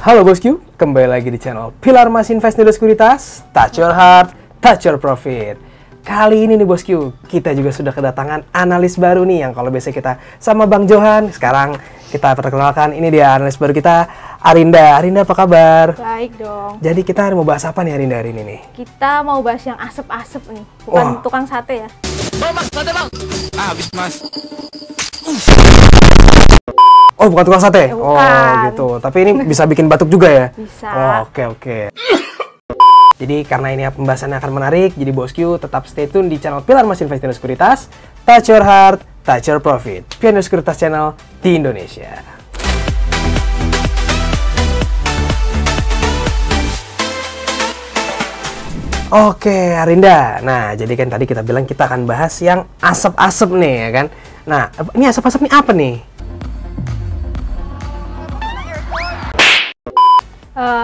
Halo bosku, kembali lagi di channel Pilar Mas Invest Nilai Sekuritas, touch your heart, touch your profit. Kali ini nih bosku, kita juga sudah kedatangan analis baru nih, yang kalau biasa kita sama Bang Johan, sekarang kita perkenalkan, ini dia analis baru kita, Arinda. Arinda, apa kabar? Baik dong. Jadi kita mau bahas apa nih Arinda hari ini nih? Kita mau bahas yang asep-asep nih, bukan tukang sate ya. Bang, sate bang! Habis mas. Oh, bukan tukang sate? Bukan. Oh gitu, tapi ini bisa bikin batuk juga ya? Bisa. Oh, oke. Jadi karena ini pembahasannya akan menarik, jadi bosku tetap stay tune di channel Pilar Mas Invest Nilai Sekuritas, touch your heart, touch your profit. Pilar Sekuritas channel di Indonesia. Oke, Arinda. Nah, jadi kan tadi kita bilang kita akan bahas yang asap-asap nih, ya kan? Nah, ini asap-asap nih apa nih?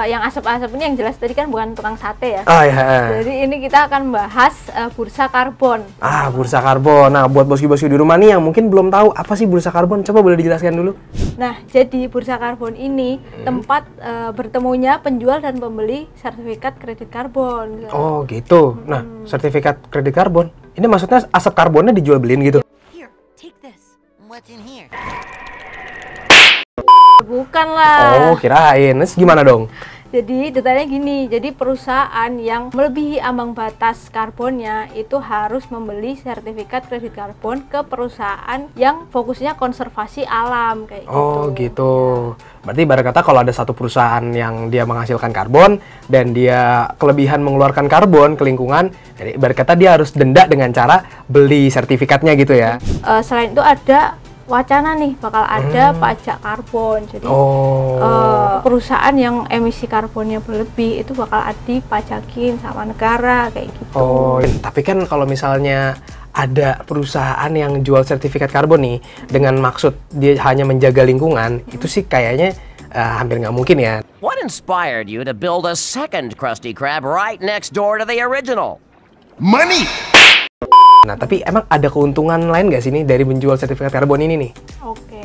Yang asep-asep ini yang jelas tadi kan bukan tukang sate ya. Oh iya. Jadi ini kita akan bahas bursa karbon. Bursa karbon. Nah, buat bosku-bosku di rumah nih yang mungkin belum tahu apa sih bursa karbon, coba boleh dijelaskan dulu? Nah, jadi bursa karbon ini tempat bertemunya penjual dan pembeli sertifikat kredit karbon. Oh gitu. Nah, sertifikat kredit karbon, ini maksudnya asap karbonnya dijual beliin gitu? Here, take this. What's in here? Bukan lah. Oh, kirain. Terus gimana dong? Jadi detailnya gini, jadi perusahaan yang melebihi ambang batas karbonnya itu harus membeli sertifikat kredit karbon ke perusahaan yang fokusnya konservasi alam kayak gitu. Oh gitu. Berarti ibarat kata kalau ada satu perusahaan yang dia menghasilkan karbon dan dia kelebihan mengeluarkan karbon ke lingkungan, jadi ibarat kata dia harus denda dengan cara beli sertifikatnya gitu ya. Selain itu ada wacana nih bakal ada pajak karbon. Jadi perusahaan yang emisi karbonnya berlebih itu bakal dipajakin sama negara kayak gitu. Oh, tapi kan kalau misalnya ada perusahaan yang jual sertifikat karbon nih dengan maksud dia hanya menjaga lingkungan, itu sih kayaknya hampir nggak mungkin ya. What inspired you to build a second Krusty Krab right next door to the original? Money! Nah, tapi emang ada keuntungan lain nggak sih nih dari menjual sertifikat karbon ini nih? Oke,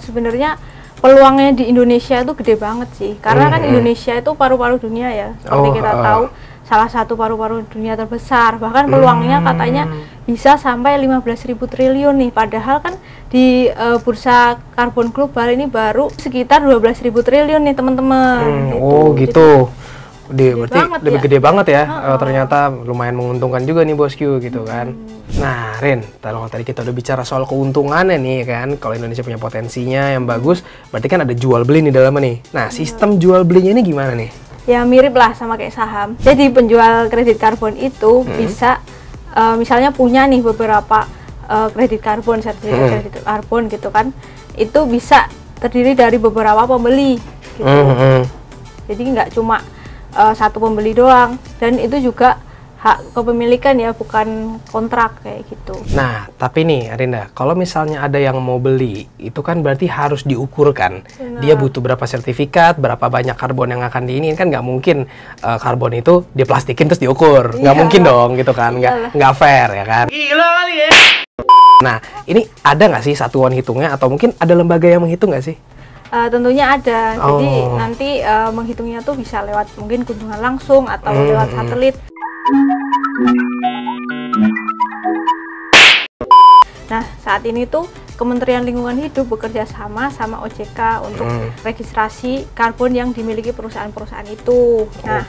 sebenarnya peluangnya di Indonesia itu gede banget sih, karena kan Indonesia itu paru-paru dunia ya, seperti kita tahu salah satu paru-paru dunia terbesar, bahkan peluangnya katanya bisa sampai 15.000 triliun nih, padahal kan di bursa karbon global ini baru sekitar 12.000 triliun nih teman-teman. Oh gitu. Berarti lebih ya. Gede banget ya. Ternyata lumayan menguntungkan juga nih bosku gitu kan. Nah, Rin, kalau tadi kita udah bicara soal keuntungannya nih kan, kalau Indonesia punya potensinya yang bagus, berarti kan ada jual beli nih dalamnya nih. Nah, sistem jual belinya ini gimana nih? Ya mirip lah sama kayak saham. Jadi penjual kredit karbon itu bisa misalnya punya nih beberapa kredit karbon, sertifikat kredit karbon gitu kan. Itu bisa terdiri dari beberapa pembeli gitu. Jadi nggak cuma satu pembeli doang, dan itu juga hak kepemilikan ya, bukan kontrak kayak gitu. Nah, tapi nih Arinda, kalau misalnya ada yang mau beli, itu kan berarti harus diukurkan. Dia butuh berapa sertifikat, berapa banyak karbon yang akan diinin, kan nggak mungkin karbon itu diplastikin terus diukur. Nggak mungkin dong gitu kan, nggak fair ya kan. Gila kali ya! Nah, ini ada nggak sih satuan hitungnya, atau mungkin ada lembaga yang menghitung nggak sih? Tentunya ada, jadi nanti menghitungnya tuh bisa lewat mungkin kunjungan langsung atau lewat satelit. Nah, saat ini tuh Kementerian Lingkungan Hidup bekerja sama OJK untuk registrasi karbon yang dimiliki perusahaan-perusahaan itu. Nah,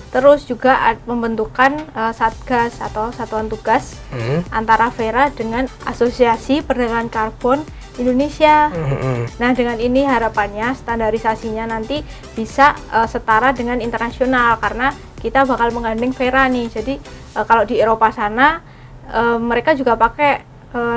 terus juga pembentukan Satgas atau Satuan Tugas antara Vera dengan Asosiasi Perdagangan Karbon Indonesia. Nah, dengan ini harapannya standarisasinya nanti bisa setara dengan internasional, karena kita bakal menggandeng Vera nih. Jadi kalau di Eropa sana mereka juga pakai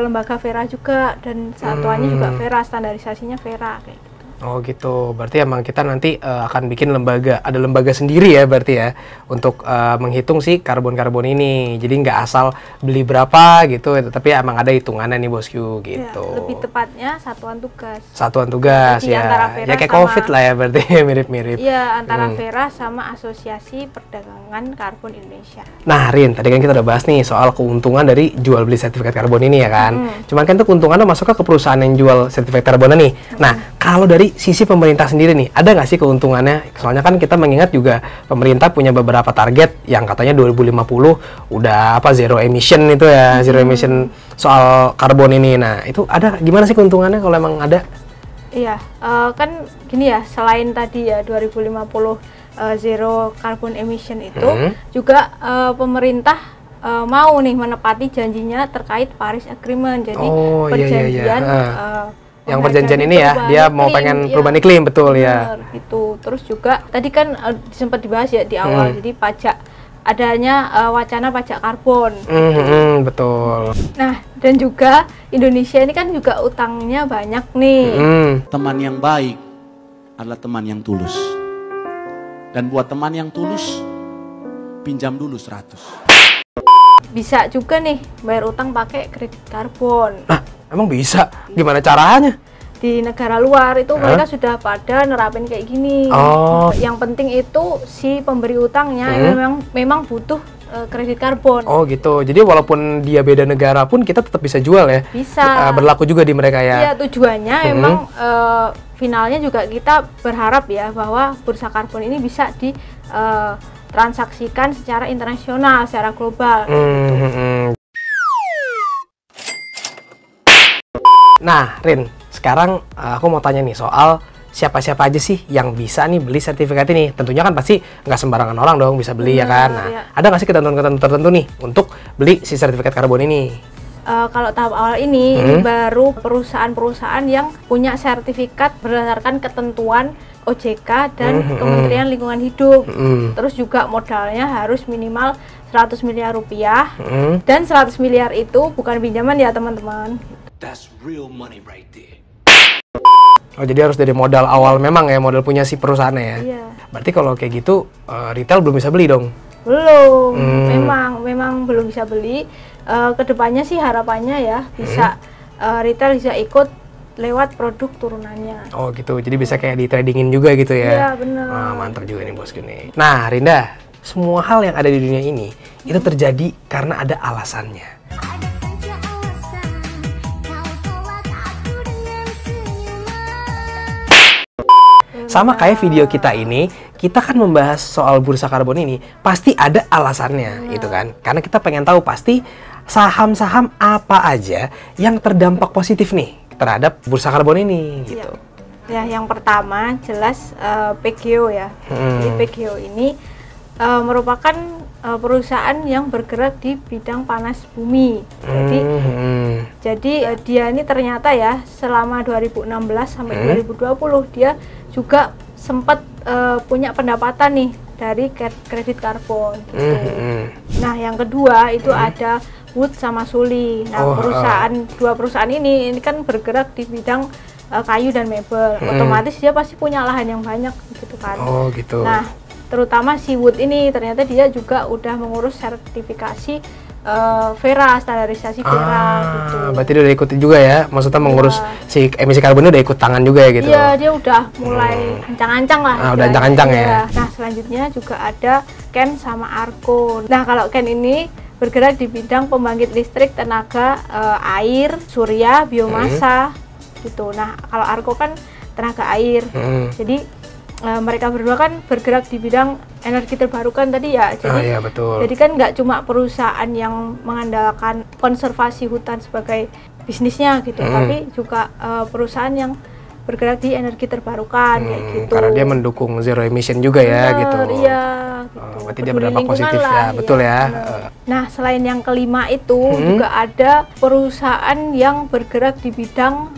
lembaga Vera juga, dan satuannya juga Vera, standarisasinya Vera kayak gitu. Oh gitu, berarti emang kita nanti akan bikin lembaga, ada lembaga sendiri ya berarti ya, untuk menghitung si karbon-karbon ini. Jadi nggak asal beli berapa gitu, tapi emang ada hitungannya nih bosku gitu. Ya, lebih tepatnya satuan tugas. Satuan tugas. Jadi, ya kayak COVID lah ya berarti, mirip-mirip. Iya, antara Vera sama Asosiasi Perdagangan Karbon Indonesia. Nah Rin, tadi kan kita udah bahas nih soal keuntungan dari jual beli sertifikat karbon ini ya kan. Cuman kan tuh keuntungannya masuk ke perusahaan yang jual sertifikat karbonnya nih. Nah, kalau dari sisi pemerintah sendiri nih, ada nggak sih keuntungannya? Soalnya kan kita mengingat juga pemerintah punya beberapa target yang katanya 2050 udah zero emission itu ya, zero emission soal karbon ini. Nah, itu ada gimana sih keuntungannya kalau emang ada? Iya, kan gini ya, selain tadi ya 2050 zero carbon emission itu, juga pemerintah mau nih menepati janjinya terkait Paris Agreement. Jadi perjanjian yang perjanjian ini ya, dia mau pengen perubahan iklim, betul ya. Itu. Terus juga tadi kan sempat dibahas ya di awal, jadi pajak, adanya wacana pajak karbon. Betul. Nah, dan juga Indonesia ini kan juga utangnya banyak nih. Teman yang baik adalah teman yang tulus. Dan buat teman yang tulus, pinjam dulu 100. Bisa juga nih bayar utang pakai kredit karbon. Nah, emang bisa? Gimana caranya? Di negara luar itu mereka sudah pada nerapin kayak gini. Yang penting itu si pemberi utangnya memang butuh kredit karbon. Oh gitu. Jadi walaupun dia beda negara pun kita tetap bisa jual ya? Bisa. Berlaku juga di mereka ya? Iya, tujuannya emang finalnya juga kita berharap ya bahwa bursa karbon ini bisa ditransaksikan secara internasional, secara global. Nah, Rin, sekarang aku mau tanya nih soal siapa-siapa aja sih yang bisa nih beli sertifikat ini. Tentunya kan pasti nggak sembarangan orang dong bisa beli ya kan. Nah, ada nggak sih ketentuan-ketentuan tertentu nih untuk beli si sertifikat karbon ini? Kalau tahap awal ini baru perusahaan-perusahaan yang punya sertifikat berdasarkan ketentuan OJK dan Kementerian Lingkungan Hidup. Terus juga modalnya harus minimal 100 miliar rupiah. Dan 100 miliar itu bukan pinjaman ya teman-teman. That's real money right there. Oh, jadi harus dari modal awal memang ya, modal punya si perusahaannya ya? Iya. Berarti kalau kayak gitu retail belum bisa beli dong? Belum, memang belum bisa beli. Kedepannya sih harapannya ya bisa retail bisa ikut lewat produk turunannya. Oh gitu, jadi bisa kayak di tradingin juga gitu ya? Iya benar. Mantap juga nih bosku nih. Nah Rinda, semua hal yang ada di dunia ini itu terjadi karena ada alasannya. Sama kayak video kita ini, kita kan membahas soal bursa karbon ini, pasti ada alasannya, gitu kan? Karena kita pengen tahu pasti saham-saham apa aja yang terdampak positif nih terhadap bursa karbon ini, gitu. Ya, yang pertama jelas PGO ya. Jadi PGO ini merupakan perusahaan yang bergerak di bidang panas bumi. Jadi dia ini ternyata ya selama 2016 sampai 2020 dia juga sempat punya pendapatan nih dari kredit karbon gitu. Nah, yang kedua itu ada Wood sama Suli. Nah, dua perusahaan ini kan bergerak di bidang kayu dan mebel. Otomatis dia pasti punya lahan yang banyak gitu kan. Oh, gitu. Nah, terutama si Wood ini ternyata dia juga udah mengurus sertifikasi Verra, standarisasi Verra gitu. Berarti dia udah ikutin juga ya, maksudnya mengurus si emisi karbonnya udah ikut tangan juga ya gitu? Iya, dia udah mulai ancang-ancang lah. Udah ancang-ancang ya? Nah, selanjutnya juga ada Ken sama Arko. Nah, kalau Ken ini bergerak di bidang pembangkit listrik tenaga air, surya, biomasa gitu. Nah, kalau Arko kan tenaga air. Jadi mereka berdua kan bergerak di bidang energi terbarukan tadi ya. Jadi, iya, betul. Jadi kan nggak cuma perusahaan yang mengandalkan konservasi hutan sebagai bisnisnya gitu, tapi juga perusahaan yang bergerak di energi terbarukan kayak gitu. Karena dia mendukung zero emission juga ya gitu. Iya. Gitu. Berarti dia berdampak positif ya, betul ya. Nah, selain yang kelima itu juga ada perusahaan yang bergerak di bidang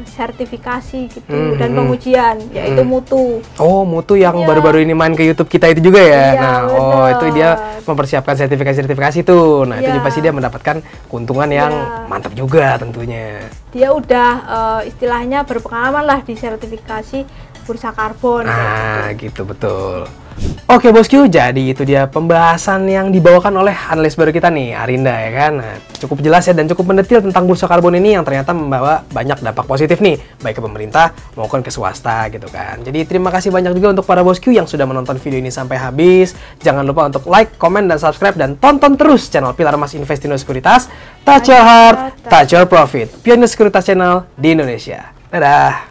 sertifikasi gitu dan pengujian, yaitu Mutu. Oh, Mutu yang baru-baru ini main ke YouTube kita itu juga ya. Iya, itu dia mempersiapkan sertifikasi tuh. Nah, itu pasti dia mendapatkan keuntungan yang mantap juga tentunya. Dia udah istilahnya berpengalaman lah di sertifikasi bursa karbon. Nah, gitu betul. Oke bosku, jadi itu dia pembahasan yang dibawakan oleh analis baru kita nih, Arinda ya kan. Nah, cukup jelas ya dan cukup mendetil tentang bursa karbon ini yang ternyata membawa banyak dampak positif nih, baik ke pemerintah maupun ke swasta gitu kan. Jadi terima kasih banyak juga untuk para bosku yang sudah menonton video ini sampai habis. Jangan lupa untuk like, comment, dan subscribe, dan tonton terus channel Pilar Mas Investindo Sekuritas. Touch your heart, touch your profit. Pionir Sekuritas Channel di Indonesia. Dadah!